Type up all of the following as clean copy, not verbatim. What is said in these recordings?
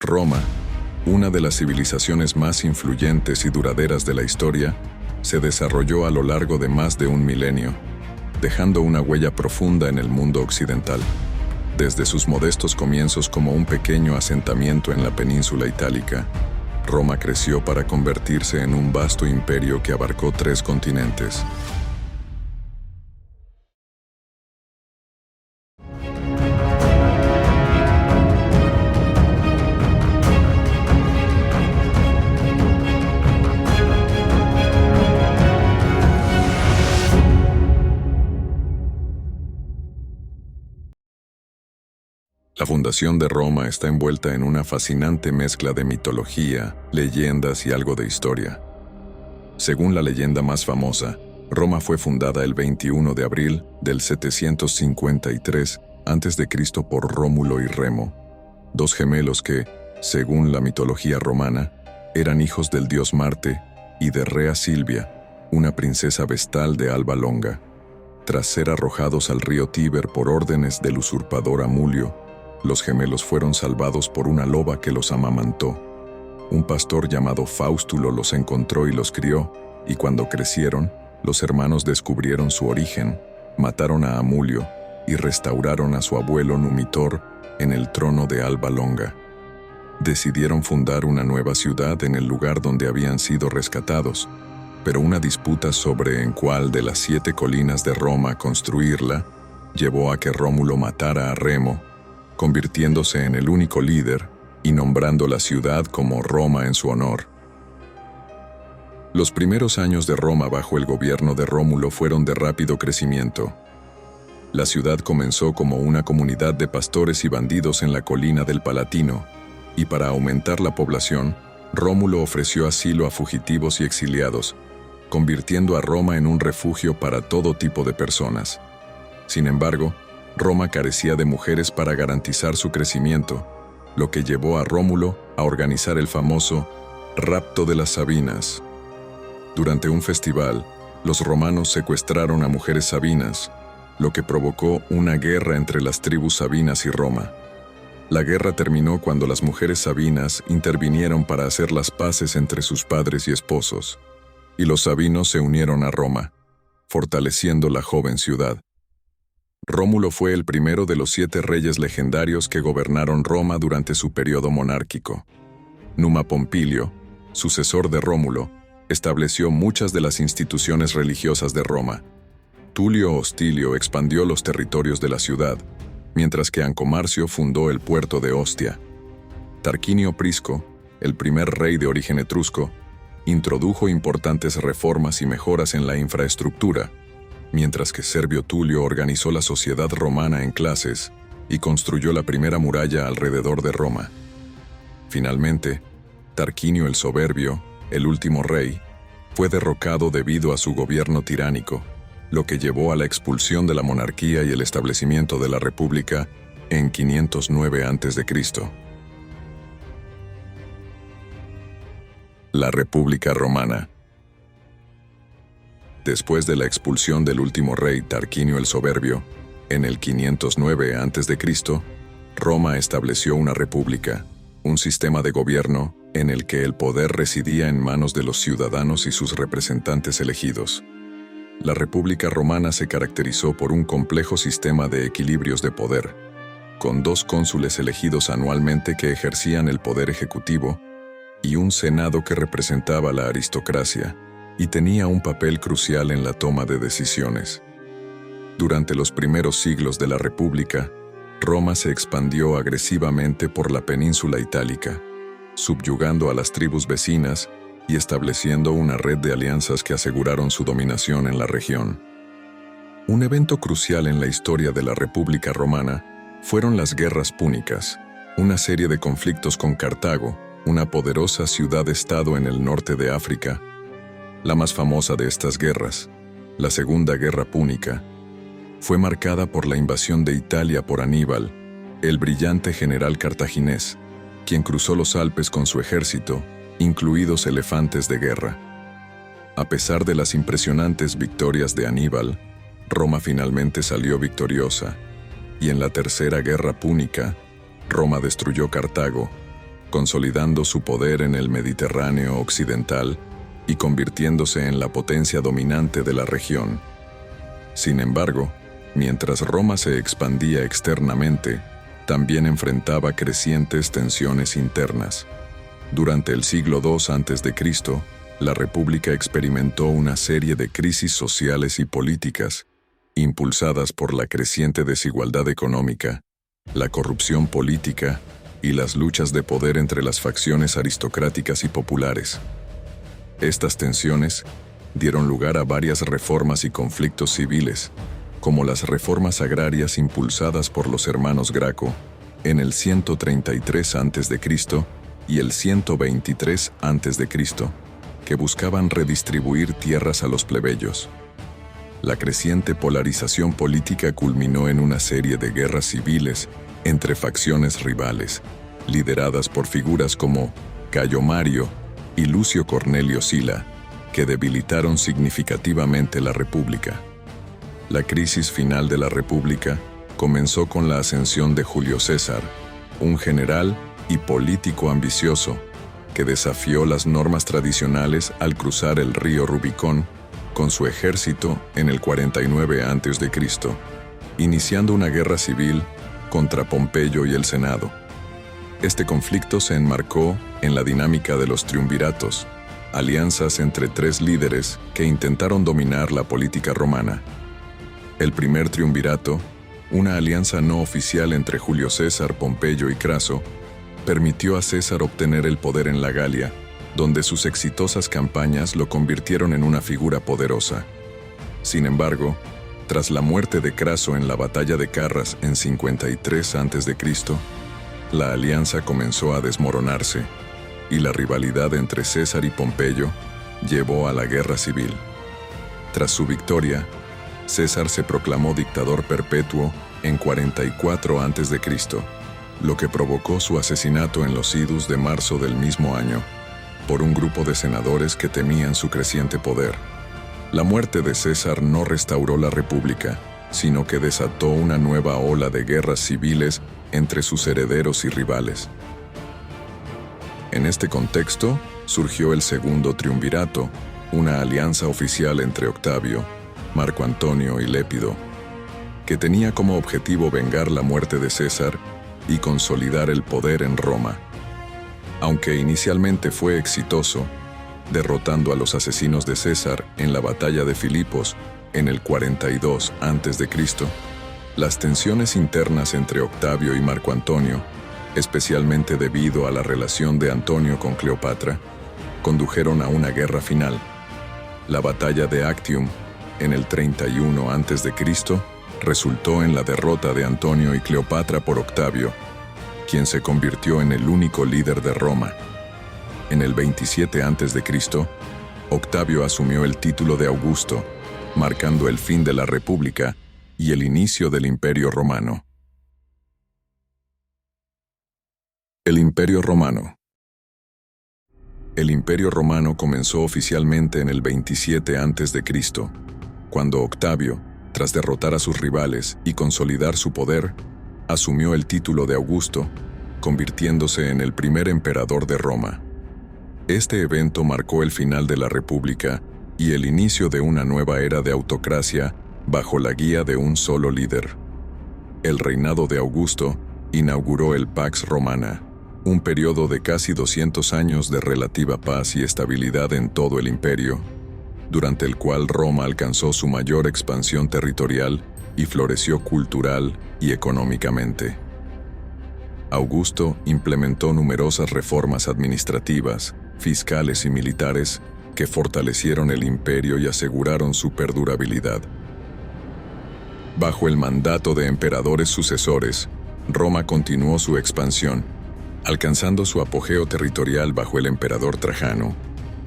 Roma, una de las civilizaciones más influyentes y duraderas de la historia, se desarrolló a lo largo de más de un milenio, dejando una huella profunda en el mundo occidental. Desde sus modestos comienzos como un pequeño asentamiento en la península itálica, Roma creció para convertirse en un vasto imperio que abarcó 3 continentes. La fundación de Roma está envuelta en una fascinante mezcla de mitología, leyendas y algo de historia. Según la leyenda más famosa, Roma fue fundada el 21 de abril del 753 a.C. por Rómulo y Remo, 2 gemelos que, según la mitología romana, eran hijos del dios Marte y de Rea Silvia, una princesa vestal de Alba Longa. Tras ser arrojados al río Tíber por órdenes del usurpador Amulio, los gemelos fueron salvados por una loba que los amamantó. Un pastor llamado Faustulo los encontró y los crió, y cuando crecieron, los hermanos descubrieron su origen, mataron a Amulio y restauraron a su abuelo Numitor en el trono de Alba Longa. Decidieron fundar una nueva ciudad en el lugar donde habían sido rescatados, pero una disputa sobre en cuál de las 7 colinas de Roma construirla llevó a que Rómulo matara a Remo, convirtiéndose en el único líder y nombrando la ciudad como Roma en su honor. Los primeros años de Roma bajo el gobierno de Rómulo fueron de rápido crecimiento. La ciudad comenzó como una comunidad de pastores y bandidos en la colina del Palatino, y para aumentar la población, Rómulo ofreció asilo a fugitivos y exiliados, convirtiendo a Roma en un refugio para todo tipo de personas. Sin embargo, Roma carecía de mujeres para garantizar su crecimiento, lo que llevó a Rómulo a organizar el famoso Rapto de las Sabinas. Durante un festival, los romanos secuestraron a mujeres sabinas, lo que provocó una guerra entre las tribus sabinas y Roma. La guerra terminó cuando las mujeres sabinas intervinieron para hacer las paces entre sus padres y esposos, y los sabinos se unieron a Roma, fortaleciendo la joven ciudad. Rómulo fue el primero de los 7 reyes legendarios que gobernaron Roma durante su periodo monárquico. Numa Pompilio, sucesor de Rómulo, estableció muchas de las instituciones religiosas de Roma. Tulio Hostilio expandió los territorios de la ciudad, mientras que Ancomarcio fundó el puerto de Ostia. Tarquinio Prisco, el primer rey de origen etrusco, introdujo importantes reformas y mejoras en la infraestructura, mientras que Servio Tulio organizó la sociedad romana en clases y construyó la primera muralla alrededor de Roma. Finalmente, Tarquinio el Soberbio, el último rey, fue derrocado debido a su gobierno tiránico, lo que llevó a la expulsión de la monarquía y el establecimiento de la república en 509 a.C. La República Romana. Después de la expulsión del último rey Tarquinio el Soberbio, en el 509 a.C., Roma estableció una república, un sistema de gobierno en el que el poder residía en manos de los ciudadanos y sus representantes elegidos. La República Romana se caracterizó por un complejo sistema de equilibrios de poder, con 2 cónsules elegidos anualmente que ejercían el poder ejecutivo y un senado que representaba la aristocracia y tenía un papel crucial en la toma de decisiones. Durante los primeros siglos de la República, Roma se expandió agresivamente por la península itálica, subyugando a las tribus vecinas y estableciendo una red de alianzas que aseguraron su dominación en la región. Un evento crucial en la historia de la República Romana fueron las Guerras Púnicas, una serie de conflictos con Cartago, una poderosa ciudad-estado en el norte de África. La más famosa de estas guerras, la Segunda Guerra Púnica, fue marcada por la invasión de Italia por Aníbal, el brillante general cartaginés, quien cruzó los Alpes con su ejército, incluidos elefantes de guerra. A pesar de las impresionantes victorias de Aníbal, Roma finalmente salió victoriosa, y en la Tercera Guerra Púnica, Roma destruyó Cartago, consolidando su poder en el Mediterráneo occidental y convirtiéndose en la potencia dominante de la región. Sin embargo, mientras Roma se expandía externamente, también enfrentaba crecientes tensiones internas. Durante el siglo II a.C., la República experimentó una serie de crisis sociales y políticas, impulsadas por la creciente desigualdad económica, la corrupción política y las luchas de poder entre las facciones aristocráticas y populares. Estas tensiones dieron lugar a varias reformas y conflictos civiles, como las reformas agrarias impulsadas por los hermanos Graco en el 133 a.C. y el 123 a.C., que buscaban redistribuir tierras a los plebeyos. La creciente polarización política culminó en una serie de guerras civiles entre facciones rivales, lideradas por figuras como Cayo Mario y Lucio Cornelio Sila, que debilitaron significativamente la República. La crisis final de la República comenzó con la ascensión de Julio César, un general y político ambicioso que desafió las normas tradicionales al cruzar el río Rubicón con su ejército en el 49 a.C., iniciando una guerra civil contra Pompeyo y el Senado. Este conflicto se enmarcó en la dinámica de los triunviratos, alianzas entre tres líderes que intentaron dominar la política romana. El primer triunvirato, una alianza no oficial entre Julio César, Pompeyo y Craso, permitió a César obtener el poder en la Galia, donde sus exitosas campañas lo convirtieron en una figura poderosa. Sin embargo, tras la muerte de Craso en la batalla de Carras en 53 a.C., la alianza comenzó a desmoronarse, y la rivalidad entre César y Pompeyo llevó a la guerra civil. Tras su victoria, César se proclamó dictador perpetuo en 44 a.C., lo que provocó su asesinato en los idus de marzo del mismo año, por un grupo de senadores que temían su creciente poder. La muerte de César no restauró la República, sino que desató una nueva ola de guerras civiles entre sus herederos y rivales. En este contexto, surgió el segundo triunvirato, una alianza oficial entre Octavio, Marco Antonio y Lépido, que tenía como objetivo vengar la muerte de César y consolidar el poder en Roma. Aunque inicialmente fue exitoso, derrotando a los asesinos de César en la batalla de Filipos en el 42 a.C., las tensiones internas entre Octavio y Marco Antonio, especialmente debido a la relación de Antonio con Cleopatra, condujeron a una guerra final. La batalla de Actium, en el 31 a.C., resultó en la derrota de Antonio y Cleopatra por Octavio, quien se convirtió en el único líder de Roma. En el 27 a.C., Octavio asumió el título de Augusto, marcando el fin de la República y el inicio del Imperio Romano. El Imperio Romano. El Imperio Romano comenzó oficialmente en el 27 a.C., cuando Octavio, tras derrotar a sus rivales y consolidar su poder, asumió el título de Augusto, convirtiéndose en el primer emperador de Roma. Este evento marcó el final de la República y el inicio de una nueva era de autocracia bajo la guía de un solo líder. El reinado de Augusto inauguró el Pax Romana, un periodo de casi 200 años de relativa paz y estabilidad en todo el imperio, durante el cual Roma alcanzó su mayor expansión territorial y floreció cultural y económicamente. Augusto implementó numerosas reformas administrativas, fiscales y militares que fortalecieron el imperio y aseguraron su perdurabilidad. Bajo el mandato de emperadores sucesores, Roma continuó su expansión, alcanzando su apogeo territorial bajo el emperador Trajano,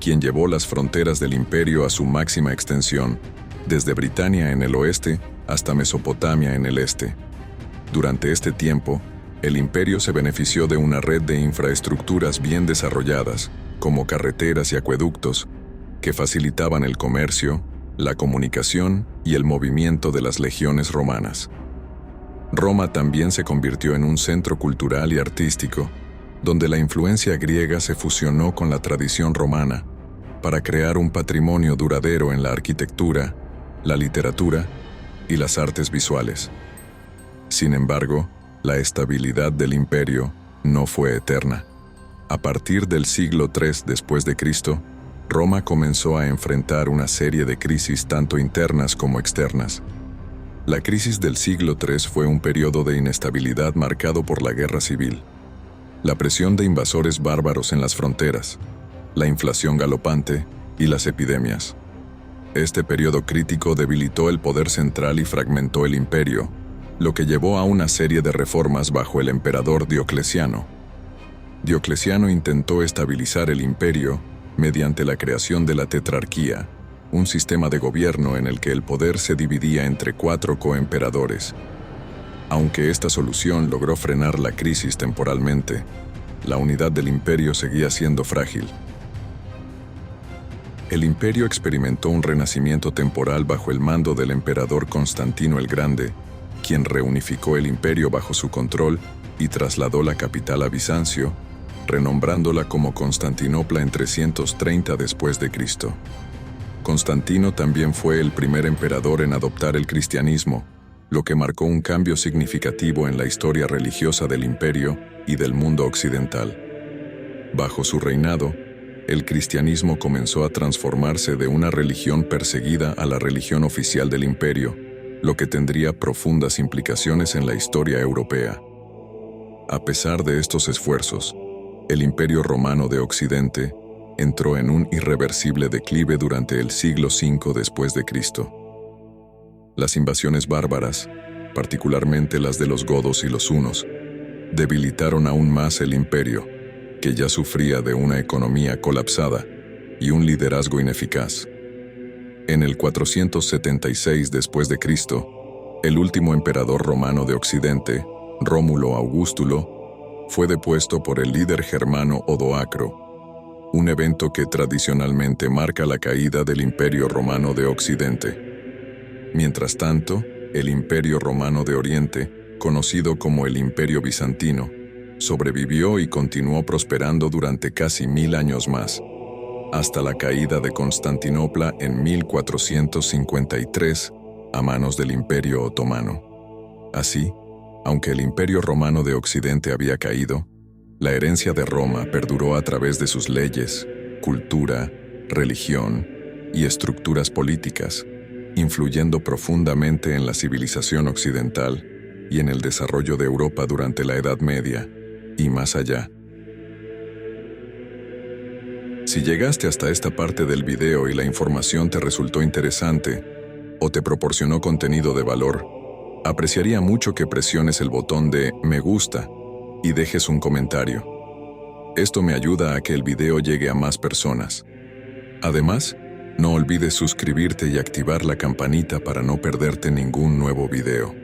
quien llevó las fronteras del imperio a su máxima extensión, desde Britania en el oeste hasta Mesopotamia en el este. Durante este tiempo, el imperio se benefició de una red de infraestructuras bien desarrolladas, como carreteras y acueductos, que facilitaban el comercio, la comunicación y el movimiento de las legiones romanas. Roma también se convirtió en un centro cultural y artístico, donde la influencia griega se fusionó con la tradición romana para crear un patrimonio duradero en la arquitectura, la literatura y las artes visuales. Sin embargo, la estabilidad del imperio no fue eterna. A partir del siglo III después de Cristo, Roma comenzó a enfrentar una serie de crisis tanto internas como externas. La crisis del siglo III fue un periodo de inestabilidad marcado por la guerra civil, la presión de invasores bárbaros en las fronteras, la inflación galopante y las epidemias. Este periodo crítico debilitó el poder central y fragmentó el imperio, lo que llevó a una serie de reformas bajo el emperador Diocleciano. Diocleciano intentó estabilizar el imperio mediante la creación de la tetrarquía, un sistema de gobierno en el que el poder se dividía entre 4 coemperadores. Aunque esta solución logró frenar la crisis temporalmente, la unidad del imperio seguía siendo frágil. El imperio experimentó un renacimiento temporal bajo el mando del emperador Constantino el Grande, quien reunificó el imperio bajo su control y trasladó la capital a Bizancio, renombrándola como Constantinopla en 330 después de Cristo. Constantino también fue el primer emperador en adoptar el cristianismo, lo que marcó un cambio significativo en la historia religiosa del imperio y del mundo occidental. Bajo su reinado, el cristianismo comenzó a transformarse de una religión perseguida a la religión oficial del imperio, lo que tendría profundas implicaciones en la historia europea. A pesar de estos esfuerzos, el Imperio Romano de Occidente entró en un irreversible declive durante el siglo V después de Cristo. Las invasiones bárbaras, particularmente las de los godos y los hunos, debilitaron aún más el imperio, que ya sufría de una economía colapsada y un liderazgo ineficaz. En el 476 después de Cristo, el último emperador romano de Occidente, Rómulo Augustulo, fue depuesto por el líder germano Odoacro, un evento que tradicionalmente marca la caída del Imperio Romano de Occidente. Mientras tanto, el Imperio Romano de Oriente, conocido como el Imperio Bizantino, sobrevivió y continuó prosperando durante casi 1000 años más, hasta la caída de Constantinopla en 1453 a manos del Imperio Otomano. Así, aunque el Imperio Romano de Occidente había caído, la herencia de Roma perduró a través de sus leyes, cultura, religión y estructuras políticas, influyendo profundamente en la civilización occidental y en el desarrollo de Europa durante la Edad Media y más allá. Si llegaste hasta esta parte del video y la información te resultó interesante o te proporcionó contenido de valor, apreciaría mucho que presiones el botón de me gusta y dejes un comentario. Esto me ayuda a que el video llegue a más personas. Además, no olvides suscribirte y activar la campanita para no perderte ningún nuevo video.